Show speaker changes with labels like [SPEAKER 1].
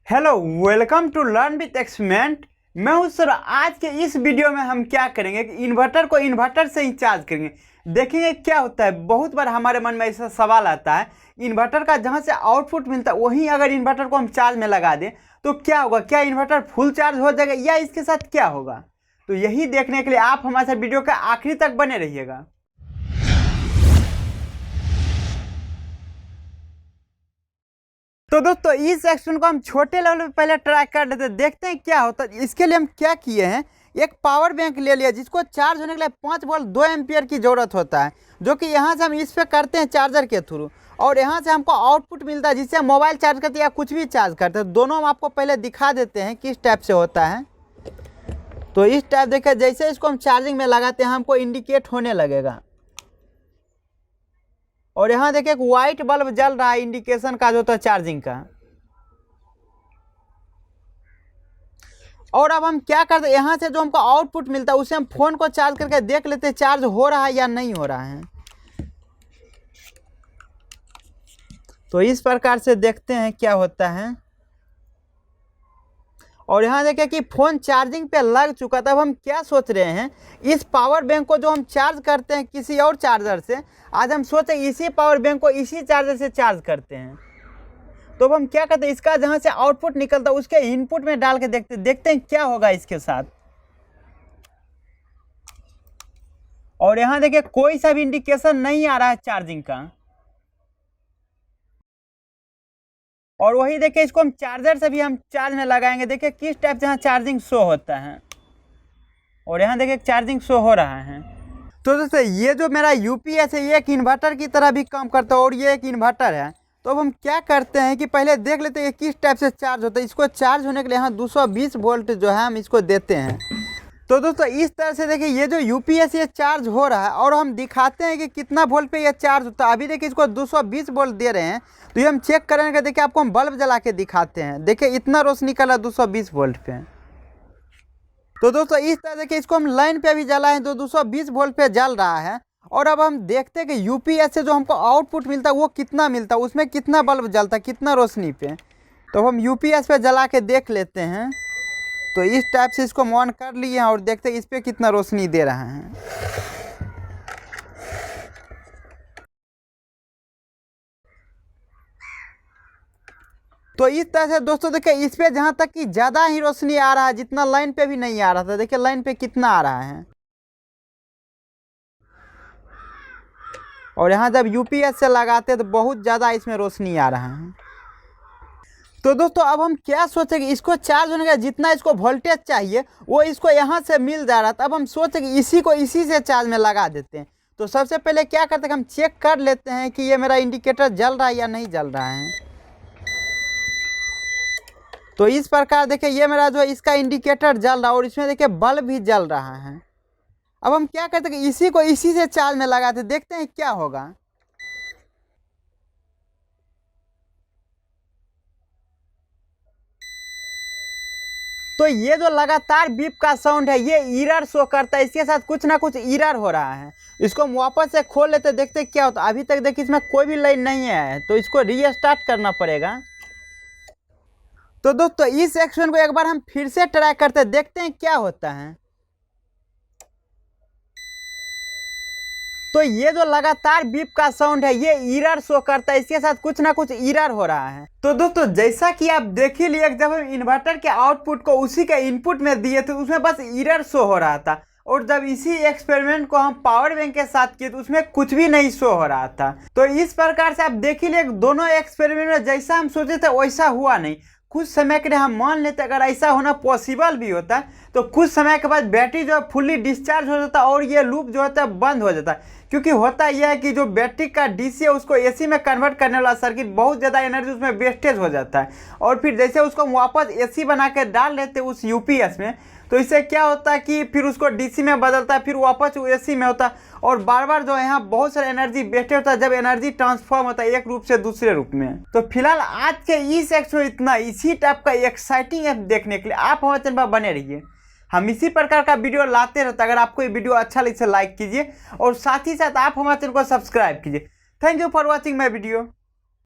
[SPEAKER 1] Hello, welcome to learn with experiment. मैं हूं sir. आज के इस वीडियो में हम क्या करेंगे कि इन्वर्टर को इन्वर्टर से ही चार्ज करेंगे। देखेंगे क्या होता है। बहुत बार हमारे मन में ऐसा सवाल आता है, इन्वर्टर का जहां से आउटपुट मिलता है वहीं अगर इन्वर्टर को हम चार्ज में लगा दें तो क्या होगा, क्या इन्वर्टर फुल चार्ज हो जाएगा या इसके साथ क्या होगा। तो यही देखने के लिए आप हमारे साथ वीडियो के आखिरी तक बने रहिएगा। तो दोस्तों इस एक्शन को हम छोटे लेवल पे पहले ट्राई कर लेते हैं, देखते हैं क्या होता है। इसके लिए हम क्या किए हैं, एक पावर बैंक ले लिया जिसको चार्ज होने के लिए 5 वोल्ट 2 एम्पियर की ज़रूरत होता है, जो कि यहाँ से हम इस पर करते हैं चार्जर के थ्रू, और यहाँ से हमको आउटपुट मिलता है जिससे हम मोबाइल चार्ज करते हैं या कुछ भी चार्ज करते हैं। दोनों हम आपको पहले दिखा देते हैं किस टाइप से होता है। तो इस टाइप देखिए, जैसे इसको हम चार्जिंग में लगाते हैं हमको इंडिकेट होने लगेगा, और यहाँ देखिए एक वाइट बल्ब जल रहा है इंडिकेशन का जो होता है चार्जिंग का। और अब हम क्या करते हैं, यहाँ से जो हमको आउटपुट मिलता है उसे हम फोन को चार्ज करके देख लेते हैं चार्ज हो रहा है या नहीं हो रहा है। तो इस प्रकार से देखते हैं क्या होता है। और यहाँ देखिए कि फ़ोन चार्जिंग पे लग चुका था। अब हम क्या सोच रहे हैं, इस पावर बैंक को जो हम चार्ज करते हैं किसी और चार्जर से, आज हम सोचे इसी पावर बैंक को इसी चार्जर से चार्ज करते हैं। तो अब हम क्या करते हैं, इसका जहाँ से आउटपुट निकलता है उसके इनपुट में डाल के देखते हैं क्या होगा इसके साथ। और यहाँ देखिए कोई सा भी इंडिकेशन नहीं आ रहा है चार्जिंग का। और वही देखिए इसको हम चार्जर से भी हम चार्ज में लगाएंगे, देखिए किस टाइप से यहाँ चार्जिंग शो होता है। और यहाँ देखिए चार्जिंग शो हो रहा है। तो दोस्तों ये जो मेरा यूपीएस है ये एक इन्वर्टर की तरह भी काम करता है, और ये एक इन्वर्टर है। तो अब हम क्या करते हैं कि पहले देख लेते हैं किस टाइप से चार्ज होता है। इसको चार्ज होने के लिए यहाँ 220 वोल्ट जो है हम इसको देते हैं। तो दोस्तों इस तरह से देखिए ये जो यूपीएस ये चार्ज हो रहा है, और हम दिखाते हैं कि कितना वोल्ट पे ये चार्ज होता है। अभी देखिए इसको 220 वोल्ट दे रहे हैं, तो ये हम चेक करेंगे। देखिए आपको हम बल्ब जला के दिखाते हैं, देखिए इतना रोशनी निकला 220 वोल्ट पे। तो दोस्तों इस तरह देखिए इसको हम लाइन पे भी जलाएं तो 220 वोल्ट पे जल रहा है। और अब हम देखते हैं कि यूपीएस से जो हमको आउटपुट मिलता है वो कितना मिलता है, उसमें कितना बल्ब जलता है, कितना रोशनी पे। तो हम यूपीएस पे जला के देख लेते हैं। तो इस टाइप से इसको ऑन कर लिए हैं और देखते हैं इस पे कितना रोशनी दे रहा है। तो इस तरह से दोस्तों देखिए इस पे जहाँ तक कि ज़्यादा ही रोशनी आ रहा है, जितना लाइन पे भी नहीं आ रहा था। देखिए लाइन पे कितना आ रहा है। और यहाँ जब यूपीएस से लगाते हैं तो बहुत ज़्यादा इसमें रोशनी आ रहा है। तो दोस्तों अब हम क्या सोचेंगे, इसको चार्ज होने का जितना इसको वोल्टेज चाहिए वो इसको यहाँ से मिल जा रहा था। अब हम सोचेंगे इसी को इसी से चार्ज में लगा देते हैं। तो सबसे पहले क्या करते हैं, हम चेक कर लेते हैं कि ये मेरा इंडिकेटर जल रहा है या नहीं जल रहा है। तो इस प्रकार देखिए ये मेरा जो इसका इंडिकेटर जल रहा है, और इसमें देखिए बल्ब भी जल रहा है। अब हम क्या करते हैं कि इसी को इसी से चार्ज में लगाते, देखते हैं क्या होगा। तो ये जो लगातार बीप का साउंड है ये एरर शो करता है, इसके साथ कुछ ना कुछ एरर हो रहा है। इसको हम वापस से खोल लेते, देखते क्या होता है। अभी तक देखिए इसमें कोई भी लाइन नहीं है, तो इसको रीस्टार्ट करना पड़ेगा। तो दोस्तों इस एक्शन को एक बार हम फिर से ट्राई करते, देखते हैं क्या होता है। तो ये जो लगातार बीप का साउंड है ये एरर शो करता है, इसके साथ कुछ ना कुछ एरर हो रहा है। तो दोस्तों जैसा कि आप देख ही लिए, जब हम इन्वर्टर के आउटपुट को उसी के इनपुट में दिए थे उसमें बस एरर शो हो रहा था, और जब इसी एक्सपेरिमेंट को हम पावर बैंक के साथ किए तो उसमें कुछ भी नहीं शो हो रहा था। तो इस प्रकार से आप देख ही लिए दोनों एक्सपेरिमेंट में जैसा हम सोचे थे वैसा हुआ नहीं। कुछ समय के लिए हम मान लेते अगर ऐसा होना पॉसिबल भी होता तो कुछ समय के बाद बैटरी जो है फुल्ली डिस्चार्ज हो जाता और ये लूप जो होता है बंद हो जाता। क्योंकि होता यह है कि जो बैटरी का डीसी है उसको एसी में कन्वर्ट करने वाला सर्किट बहुत ज़्यादा एनर्जी उसमें वेस्टेज हो जाता है, और फिर जैसे उसको हम वापस एसी बना के डाल लेते उस यूपीएस में, तो इससे क्या होता है कि फिर उसको डीसी में बदलता है, फिर वापस एसी में होता है, और बार बार जो है यहाँ बहुत सारा एनर्जी वेस्टेज होता है जब एनर्जी ट्रांसफॉर्म होता है एक रूप से दूसरे रूप में। तो फिलहाल आज के इस एक्शन इतना, इसी टाइप का एक्साइटिंग ऐप देखने के लिए आप हमारे चैनल पर बने रहिए। हम इसी प्रकार का वीडियो लाते रहते। अगर आपको ये वीडियो अच्छा लगे इसे लाइक कीजिए, और साथ ही साथ आप हमारे चैनल को सब्सक्राइब कीजिए। Thank you for watching my video.